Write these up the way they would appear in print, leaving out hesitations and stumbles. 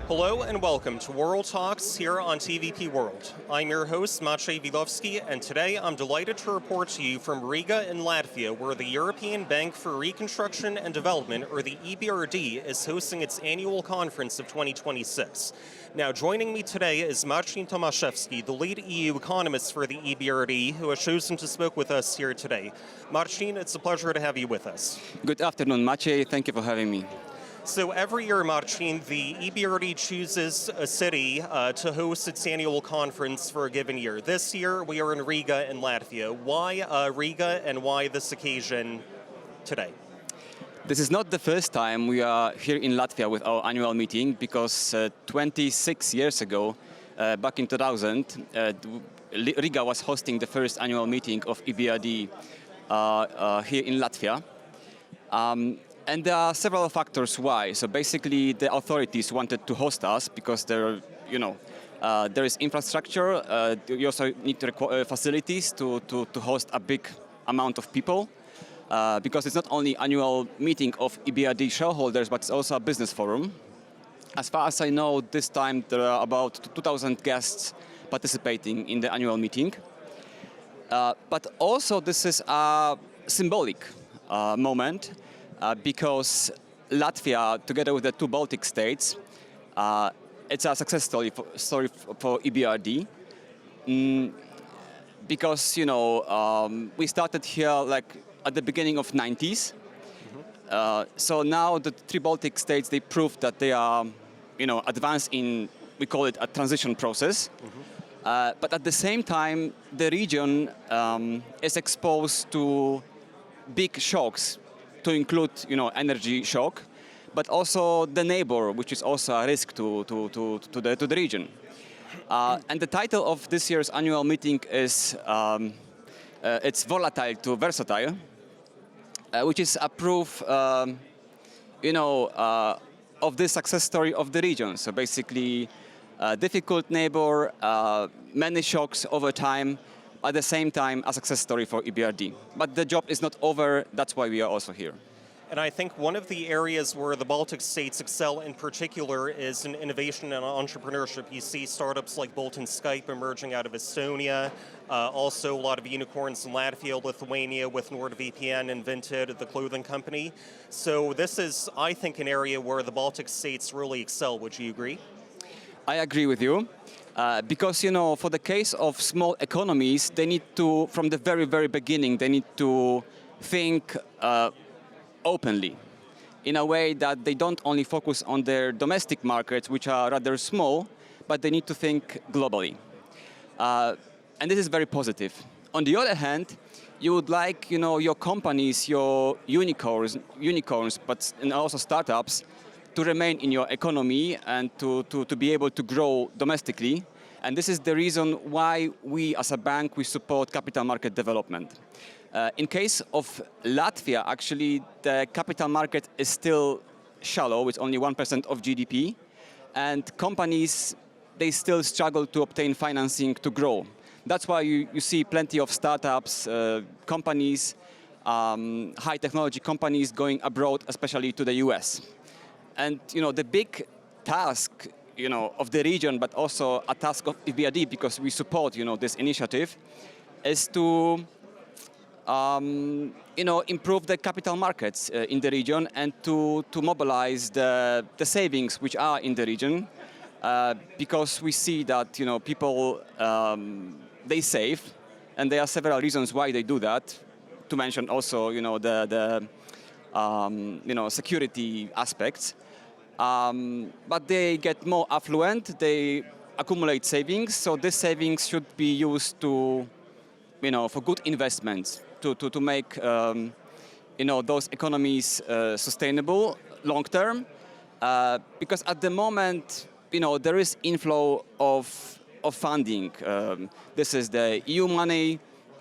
Hello and welcome to World Talks here on TVP World. I'm your host, Maciej, Wilowski, and today I'm delighted to report to you from Riga in Latvia, where the European Bank for Reconstruction and Development, or the EBRD, is hosting its annual conference of 2026. Now, joining me today is Marcin Tomaszewski, the lead EU economist for the EBRD, who has chosen to speak with us here today. Marcin, it's a pleasure to have you with us. Good afternoon, Maciej. Thank you for having me. So every year, Marcin, the EBRD chooses a city to host its annual conference for a given year. This year, we are in Riga in Latvia. Why Riga and why this occasion today? This is not the first time we are here in Latvia with our annual meeting, because 26 years ago, back in 2000, Riga was hosting the first annual meeting of EBRD here in Latvia. And there are several factors why. So basically, the authorities wanted to host us because there is infrastructure. You also need to facilities to host a big amount of people, because it's not only annual meeting of EBRD shareholders, but it's also a business forum. As far as I know, this time there are about 2,000 guests participating in the annual meeting. But also, this is a symbolic moment. Because Latvia, together with the two Baltic states, it's a success story for EBRD. Because we started here like at the beginning of 90s. So now the three Baltic states, they proved that they are advanced in, we call it a transition process. But at the same time, the region is exposed to big shocks, to include, energy shock, but also the neighbor, which is also a risk to the region. And the title of this year's annual meeting is it's volatile to versatile, which is a proof, of this success story of the region. So basically, difficult neighbor, many shocks over time. At the same time, a success story for EBRD. But the job is not over, that's why we are also here. And I think one of the areas where the Baltic states excel in particular is in innovation and entrepreneurship. You see startups like Bolt and Skype emerging out of Estonia, also a lot of unicorns in Latvia, Lithuania with NordVPN and Vinted, the clothing company. So this is, I think, an area where the Baltic states really excel. Would you agree? I agree with you. Because, for the case of small economies, they need to, from the very, very beginning, they need to think openly in a way that they don't only focus on their domestic markets, which are rather small, but they need to think globally. And this is very positive. On the other hand, you would like, your companies, your unicorns, and also startups, to remain in your economy and to be able to grow domestically. And this is the reason why we, as a bank, we support capital market development. In case of Latvia, actually, the capital market is still shallow. It's only 1% of GDP. And companies, they still struggle to obtain financing to grow. That's why you see plenty of startups, companies, high technology companies going abroad, especially to the US. And the big task, of the region, but also a task of EBRD, because we support, this initiative, is to, improve the capital markets in the region and to mobilize the savings which are in the region, because we see that, people they save, and there are several reasons why they do that. To mention also, the security aspects. But they get more affluent, they accumulate savings, so this savings should be used to, for good investments, to make, those economies sustainable long term. Because at the moment, there is inflow of funding. This is the EU money,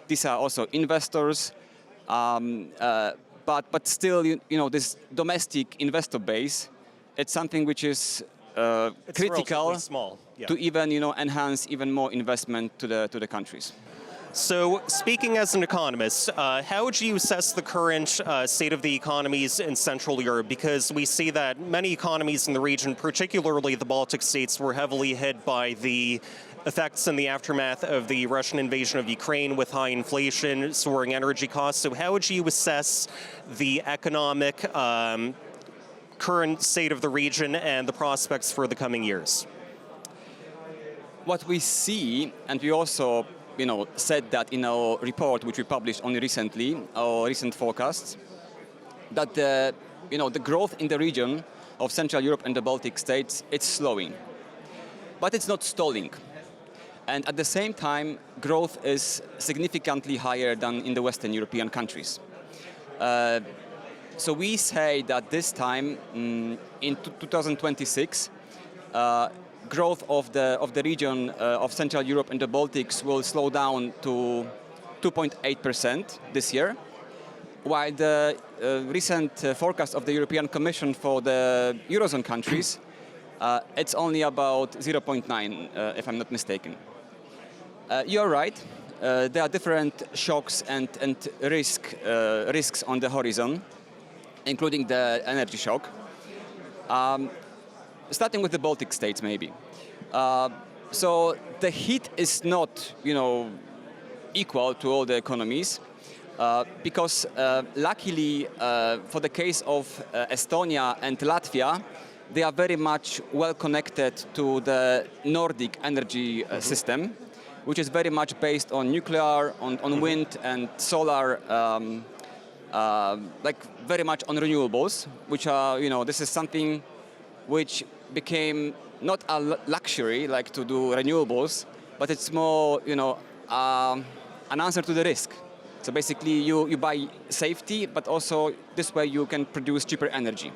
these are also investors, but still, this domestic investor base, it's something which is critical small. Yeah. to even enhance even more investment to the countries. So, speaking as an economist, how would you assess the current state of the economies in Central Europe? Because we see that many economies in the region, particularly the Baltic states, were heavily hit by the effects in the aftermath of the Russian invasion of Ukraine with high inflation, soaring energy costs. So how would you assess the economic current state of the region and the prospects for the coming years? What we see, and we also said that in our report, which we published only recently, our recent forecasts, that the growth in the region of Central Europe and the Baltic states, it's slowing. But it's not stalling. And at the same time, growth is significantly higher than in the Western European countries. So we say that this time, in 2026, growth of the region of Central Europe and the Baltics will slow down to 2.8% this year, while the recent forecast of the European Commission for the eurozone countries, it's only about 0.9, if I'm not mistaken. You're right. There are different shocks and risks on the horizon, including the energy shock. Starting with the Baltic states, maybe. So the hit is not, equal to all the economies, because luckily, for the case of Estonia and Latvia, they are very much well connected to the Nordic energy system, which is very much based on nuclear, on wind and solar, like very much on renewables, which are, this is something which became not a luxury, like to do renewables, but it's more, an answer to the risk. So basically, you buy safety, but also this way you can produce cheaper energy.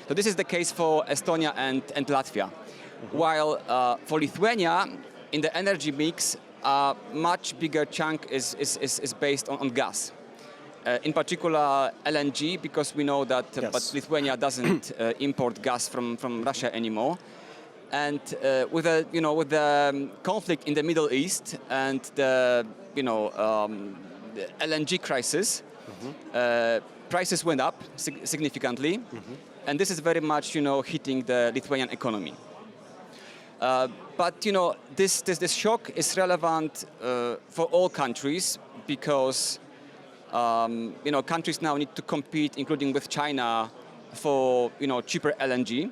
So this is the case for Estonia and Latvia. While for Lithuania, in the energy mix, a much bigger chunk is based on gas. In particular, LNG, because we know that but Lithuania doesn't import gas from Russia anymore. And with the conflict in the Middle East and the the LNG crisis, prices went up significantly, and this is very much hitting the Lithuanian economy. But this shock is relevant for all countries because countries now need to compete, including with China, for cheaper LNG.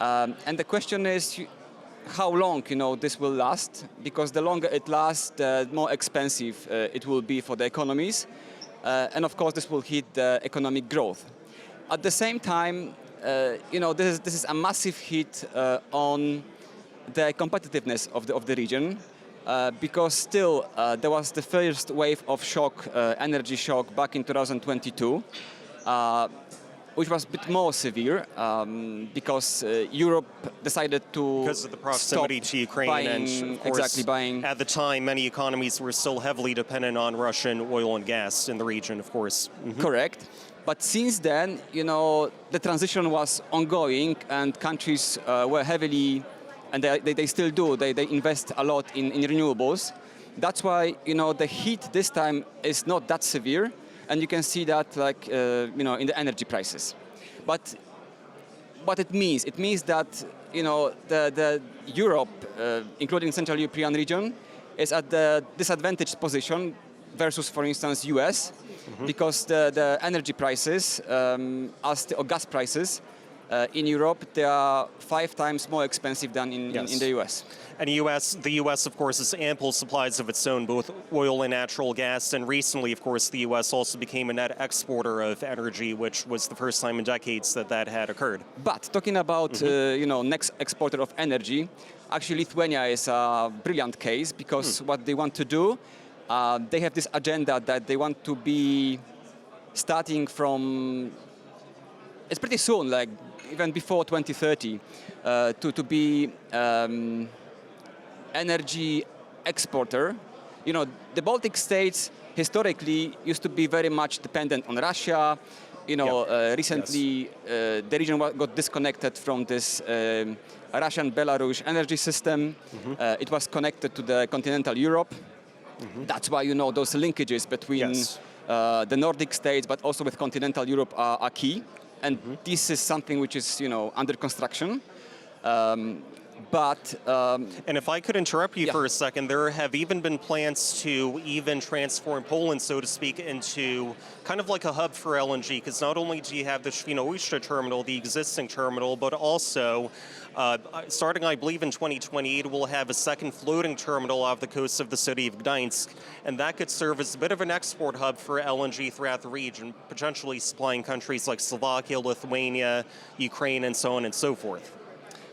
And the question is how long this will last, because the longer it lasts, the more expensive it will be for the economies, and of course this will hit the economic growth. At the same time, this is a massive hit on the competitiveness of the region, because still there was the first wave of shock, energy shock, back in 2022. Which was a bit more severe because Europe decided to because of the proximity to Ukraine buying, and of course, at the time many economies were still heavily dependent on Russian oil and gas in the region, of course. Correct. But since then, the transition was ongoing and countries were heavily, and they still do, they invest a lot in renewables. That's why, the heat this time is not that severe. And you can see that, like, in the energy prices. But what it means that, the Europe, including Central European region, is at the disadvantaged position versus, for instance, US, because the energy prices, or gas prices, in Europe, they are 5 times more expensive than in the US. And the US, of course, has ample supplies of its own, both oil and natural gas. And recently, of course, the US also became a net exporter of energy, which was the first time in decades that had occurred. But talking about, next exporter of energy, actually Lithuania is a brilliant case because what they want to do, they have this agenda that they want to be starting from, it's pretty soon, like even before 2030, to be energy exporter. The Baltic states historically used to be very much dependent on Russia. Recently the region got disconnected from this Russian-Belarus energy system. It was connected to the continental Europe. That's why, those linkages between Yes. the Nordic states, but also with continental Europe are key. And this is something which is, under construction. And if I could interrupt you for a second, there have even been plans to even transform Poland, so to speak, into kind of like a hub for LNG, because not only do you have the Świnoujście terminal, the existing terminal, but also, starting, I believe, in 2028, we'll have a second floating terminal off the coast of the city of Gdańsk, and that could serve as a bit of an export hub for LNG throughout the region, potentially supplying countries like Slovakia, Lithuania, Ukraine, and so on and so forth.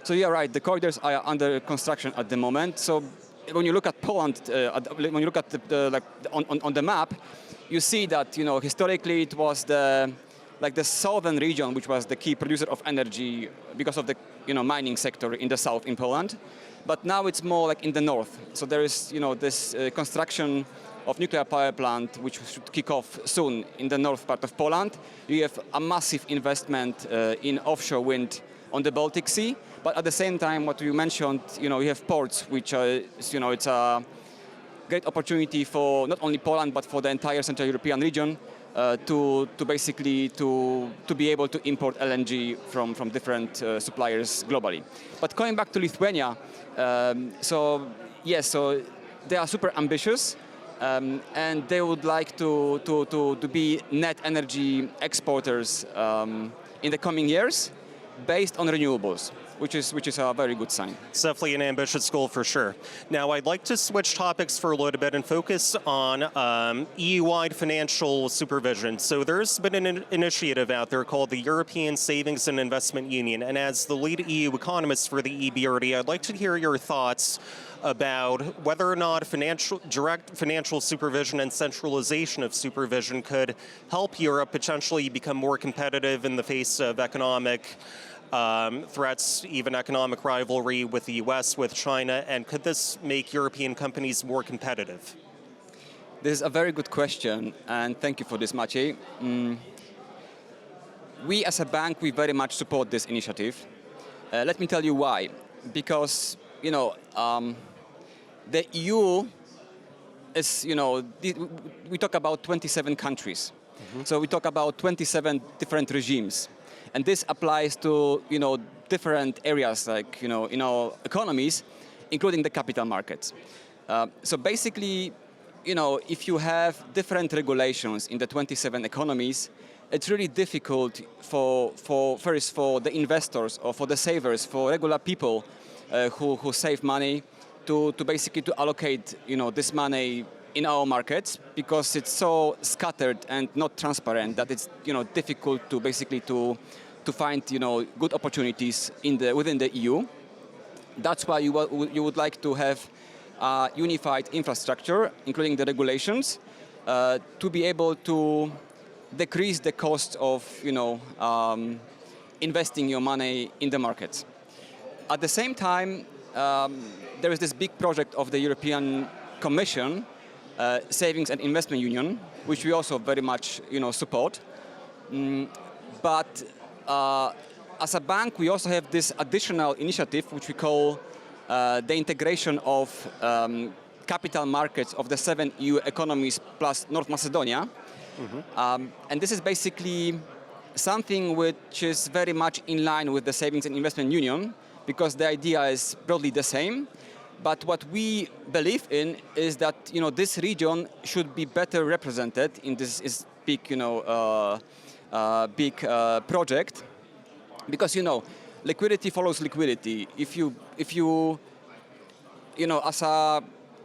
So you're right, the corridors are under construction at the moment. So when you look at Poland, when you look at on the map, you see that historically it was the southern region which was the key producer of energy because of the mining sector in the south in Poland. But now it's more like in the north. So there is this construction of nuclear power plant which should kick off soon in the north part of Poland. You have a massive investment in offshore wind on the Baltic Sea. But at the same time, what you mentioned, you have ports, which it's a great opportunity for not only Poland but for the entire Central European region to basically be able to import LNG from different suppliers globally. But going back to Lithuania, so they are super ambitious, and they would like to be net energy exporters in the coming years, based on renewables, which is a very good sign. It's definitely an ambitious goal for sure. Now, I'd like to switch topics for a little bit and focus on EU-wide financial supervision. So there's been an initiative out there called the European Savings and Investment Union, and as the lead EU economist for the EBRD, I'd like to hear your thoughts about whether or not direct financial supervision and centralization of supervision could help Europe potentially become more competitive in the face of economic threats, even economic rivalry with the US, with China, and could this make European companies more competitive? This is a very good question, and thank you for this, Maciej. We as a bank, we very much support this initiative. Let me tell you why. Because, the EU is, we talk about 27 countries. So we talk about 27 different regimes. And this applies to, different areas like, in our economies, including the capital markets. So basically, if you have different regulations in the 27 economies, it's really difficult for the investors or for the savers, for regular people who save money, to basically to allocate, this money in our markets, because it's so scattered and not transparent that it's, difficult to basically to find, good opportunities within the EU. That's why you would like to have a unified infrastructure, including the regulations, to be able to decrease the cost of, investing your money in the markets. At the same time, there is this big project of the European Commission, Savings and Investment Union, which we also very much, support. But as a bank, we also have this additional initiative, which we call the integration of capital markets of the 7 EU economies plus North Macedonia. And this is basically something which is very much in line with the Savings and Investment Union, because the idea is broadly the same. But what we believe in is that this region should be better represented in this big project, because liquidity follows liquidity. If you as a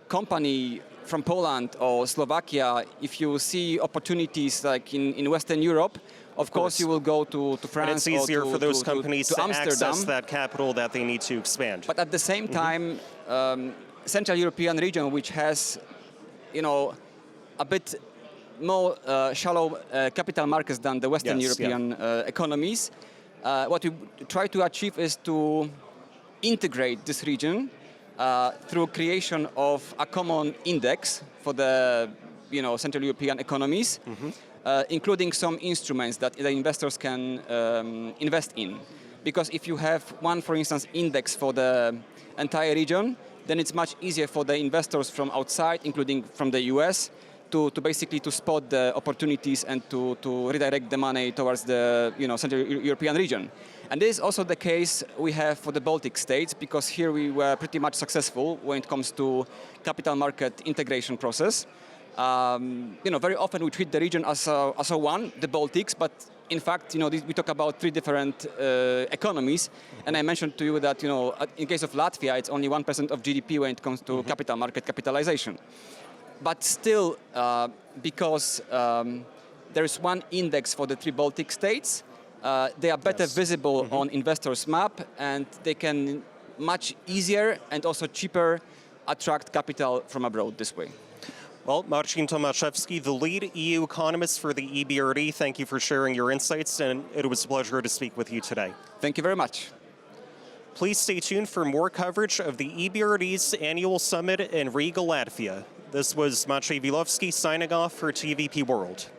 company from Poland or Slovakia, if you see opportunities like in Western Europe, of course you will go to France. And it's easier for those companies to Amsterdam. access that capital that they need to expand. But at the same time, Central European region, which has, a bit more shallow capital markets than the Western European economies, what we try to achieve is to integrate this region through creation of a common index for the Central European economies, including some instruments that the investors can invest in. Because if you have one, for instance, index for the entire region, then it's much easier for the investors from outside, including from the US, to basically to spot the opportunities and to redirect the money towards the Central European region. And this is also the case we have for the Baltic states, because here we were pretty much successful when it comes to capital market integration process. Very often we treat the region as a one, the Baltics, but in fact, we talk about three different economies. And I mentioned to you that, in case of Latvia, it's only 1% of GDP when it comes to capital market capitalization. But still, because there is one index for the three Baltic states, they are better visible on investors' map, and they can much easier and also cheaper attract capital from abroad this way. Well, Marcin Tomaszewski, the lead EU economist for the EBRD, thank you for sharing your insights, and it was a pleasure to speak with you today. Thank you very much. Please stay tuned for more coverage of the EBRD's annual summit in Riga, Latvia. This was Maciej Wilowski signing off for TVP World.